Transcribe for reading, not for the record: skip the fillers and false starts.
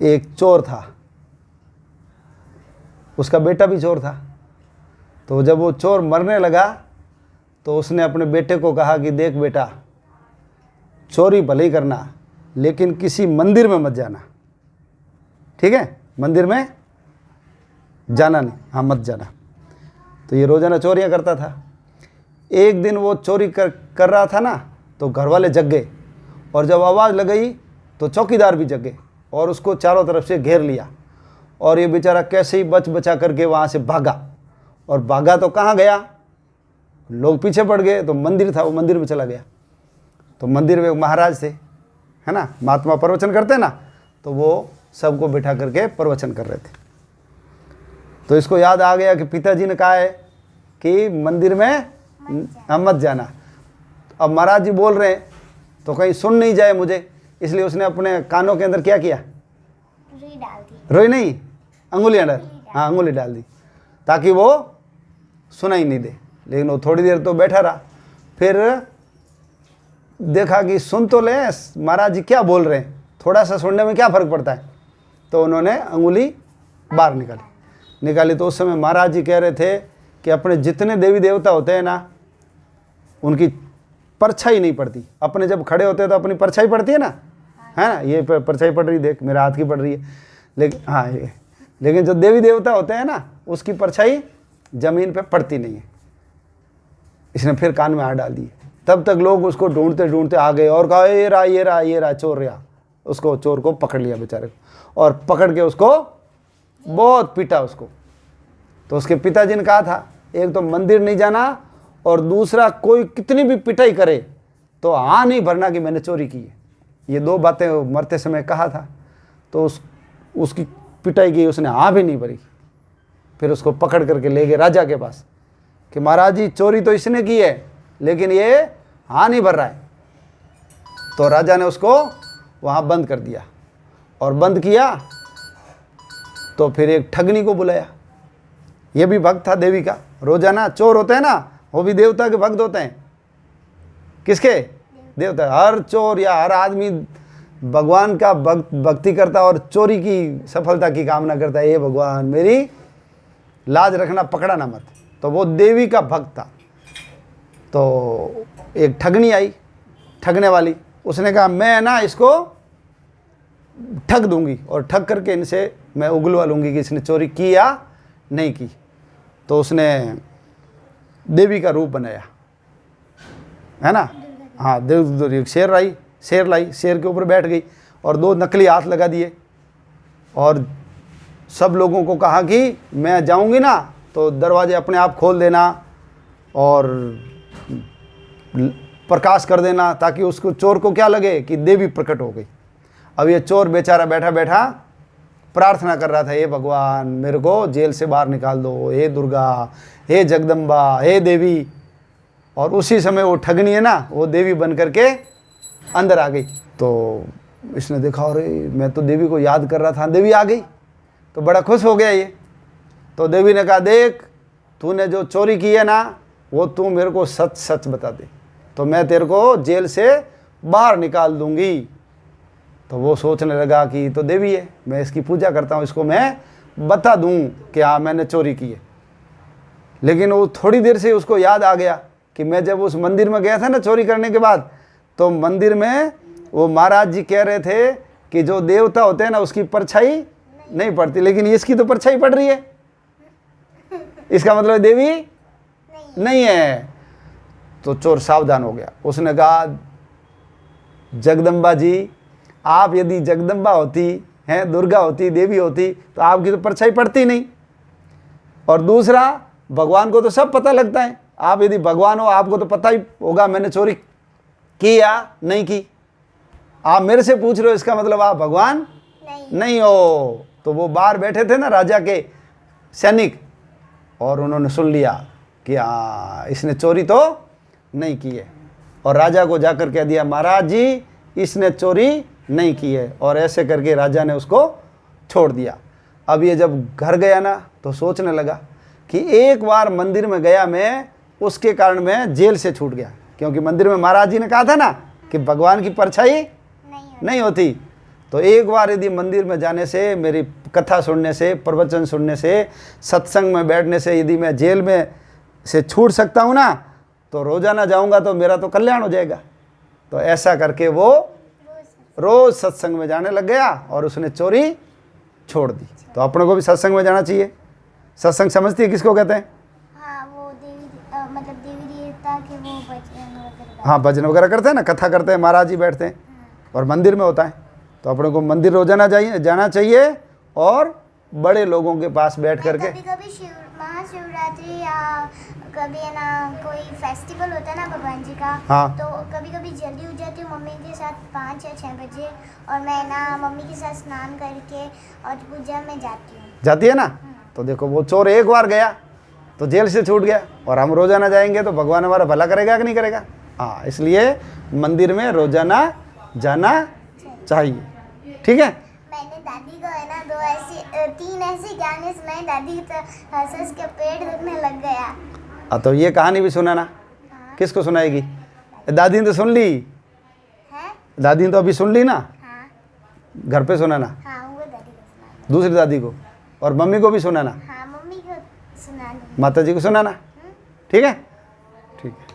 एक चोर था, उसका बेटा भी चोर था। तो जब वो चोर मरने लगा तो उसने अपने बेटे को कहा कि देख बेटा, चोरी भले ही करना लेकिन किसी मंदिर में मत जाना, ठीक है? मंदिर में जाना नहीं, हाँ मत जाना। तो ये रोज़ाना चोरियाँ करता था। एक दिन वो चोरी कर रहा था ना, तो घर वाले जग गए, और जब आवाज़ लगाई तो चौकीदार भी जग गए और उसको चारों तरफ से घेर लिया। और ये बेचारा कैसे ही बचा करके वहाँ से भागा। और भागा तो कहाँ गया, लोग पीछे पड़ गए, तो मंदिर था, वो मंदिर में चला गया। तो मंदिर में महाराज थे, है ना, महात्मा प्रवचन करते हैं ना, तो वो सबको बिठा करके प्रवचन कर रहे थे। तो इसको याद आ गया कि पिताजी ने कहा है कि मंदिर में मत जाना। अब महाराज जी बोल रहे हैं तो कहीं सुन नहीं जाए मुझे, इसलिए उसने अपने कानों के अंदर क्या किया, रुई डाल दी। रुई नहीं, अंगुलियाँ डाल, हाँ अंगुली डाल दी, ताकि वो सुनाई नहीं दे। लेकिन वो थोड़ी देर तो बैठा रहा, फिर देखा कि सुन तो ले महाराज जी क्या बोल रहे हैं, थोड़ा सा सुनने में क्या फ़र्क पड़ता है। तो उन्होंने अंगुली बाहर निकाली। तो उस समय महाराज जी कह रहे थे कि अपने जितने देवी देवता होते हैं ना, उनकी परछाई नहीं पड़ती। अपने जब खड़े होते हैं तो अपनी परछाई पड़ती है ना, है ना, ये परछाई पड़ रही, देख मेरे हाथ की पड़ रही है, लेकिन हाँ ये, लेकिन जो देवी देवता होते हैं ना, उसकी परछाई जमीन पे पड़ती नहीं है। इसने फिर कान में हाथ डाल दिए। तब तक लोग उसको ढूंढते ढूंढते आ गए और कहा ये रहा चोर रहा। उसको, चोर को पकड़ लिया बेचारे को, और पकड़ के उसको बहुत पीटा उसको। तो उसके पिताजी ने कहा था, एक तो मंदिर नहीं जाना, और दूसरा कोई कितनी भी पिटाई करे तो हाँ नहीं भरना कि मैंने चोरी की है। ये दो बातें मरते समय कहा था। तो उसकी पिटाई की, उसने हाँ भी नहीं भरी। फिर उसको पकड़ करके ले गए राजा के पास कि महाराज जी चोरी तो इसने की है, लेकिन ये हाँ नहीं भर रहा है। तो राजा ने उसको वहाँ बंद कर दिया, और बंद किया तो फिर एक ठगनी को बुलाया। ये भी भक्त था देवी का। रोजाना चोर होते हैं ना, वो भी देवता के भक्त होते हैं। किसके? देवता। हर चोर या हर आदमी भगवान का भक्ति करता और चोरी की सफलता की कामना करता है। ये भगवान मेरी लाज रखना, पकड़ा ना मत। तो वो देवी का भक्त था। तो एक ठगनी आई, ठगने वाली, उसने कहा मैं ना इसको ठग दूंगी और ठग करके इनसे मैं उगलवा लूंगी कि इसने चोरी की या नहीं की। तो उसने देवी का रूप बनाया, है ना, हाँ देव, शेर लाई, शेर के ऊपर बैठ गई और दो नकली हाथ लगा दिए, और सब लोगों को कहा कि मैं जाऊंगी ना तो दरवाजे अपने आप खोल देना और प्रकाश कर देना, ताकि उसको, चोर को क्या लगे कि देवी प्रकट हो गई। अब ये चोर बेचारा बैठा बैठा प्रार्थना कर रहा था, हे भगवान मेरे को जेल से बाहर निकाल दो, हे दुर्गा, हे जगदम्बा, हे देवी। और उसी समय वो ठगनी है ना, वो देवी बन करके अंदर आ गई। तो इसने देखा, अरे मैं तो देवी को याद कर रहा था, देवी आ गई। तो बड़ा खुश हो गया ये। तो देवी ने कहा, देख तूने जो चोरी की है ना, वो तू मेरे को सच सच बता दे तो मैं तेरे को जेल से बाहर निकाल दूंगी। तो वो सोचने लगा कि तो देवी है, मैं इसकी पूजा करता हूँ, इसको मैं बता दूँ कि हाँ मैंने चोरी की है। लेकिन वो थोड़ी देर से उसको याद आ गया कि मैं जब उस मंदिर में गया था ना चोरी करने के बाद, तो मंदिर में वो महाराज जी कह रहे थे कि जो देवता होते हैं ना उसकी परछाई नहीं पड़ती, लेकिन इसकी तो परछाई पड़ रही है। इसका मतलब देवी नहीं है। तो चोर सावधान हो गया। उसने कहा, जगदम्बा जी, आप यदि जगदम्बा होती हैं, दुर्गा होती, देवी होती, तो आपकी तो परछाई पड़ती नहीं। और दूसरा, भगवान को तो सब पता लगता है, आप यदि भगवान हो आपको तो पता ही होगा मैंने चोरी की या नहीं की। आप मेरे से पूछ रहे हो, इसका मतलब आप भगवान नहीं हो। तो वो बाहर बैठे थे ना राजा के सैनिक, और उन्होंने सुन लिया कि हाँ इसने चोरी तो नहीं की है। और राजा को जाकर कह दिया, महाराज जी इसने चोरी नहीं की है। और ऐसे करके राजा ने उसको छोड़ दिया। अब ये जब घर गया ना तो सोचने लगा कि एक बार मंदिर में गया मैं, उसके कारण मैं जेल से छूट गया, क्योंकि मंदिर में महाराज जी ने कहा था ना कि भगवान की परछाई नहीं होती। तो एक बार यदि मंदिर में जाने से, मेरी कथा सुनने से, प्रवचन सुनने से, सत्संग में बैठने से यदि मैं जेल में से छूट सकता हूँ ना, तो रोजाना जाऊँगा तो मेरा तो कल्याण हो जाएगा। तो ऐसा करके वो रोज सत्संग में जाने लग गया और उसने चोरी छोड़ दी। तो अपने को भी सत्संग में जाना चाहिए। सत्संग समझती है किसको कहते हैं? हाँ, वो मतलब देवी देवता के वो भजन वगैरह। हाँ, भजन वगैरह करते हैं ना, कथा करते हैं, महाराज जी बैठते हैं और मंदिर में होता है। तो अपने को मंदिर रोजाना जाना चाहिए और बड़े लोगों के पास बैठ करके। कभी कभी महाशिवरात्रि या कभी है ना कोई फेस्टिवल होता है ना भगवान जी का, हाँ। तो कभी कभी जल्दी उठ जाती हूँ मम्मी के साथ 5 या 6 बजे, और मैं ना मम्मी के साथ स्नान करके और पूजा में जाती हूँ। जाती है ना। तो देखो वो चोर एक बार गया तो जेल से छूट गया, और हम रोजाना जाएंगे तो भगवान हमारा भला करेगा कि नहीं करेगा? हाँ, इसलिए मंदिर में रोजाना जाना चाहिए। ठीक है। मैंने दादी को है ना 3 ऐसे गाने सुनाए, दादी तो हंस के पेट दुखने लग गया। तो ये कहानी भी सुनाना। हाँ। किसको सुनाएगी? दादी ने तो सुन ली है? दादी ने तो अभी सुन ली ना, हाँ घर पे सुनाना हाँ, वो दादी को सुनाना। दूसरी दादी को, और मम्मी को भी सुनाना, हाँ, मम्मी को सुनाना। माता जी को सुनाना। ठीक है। ठीक है।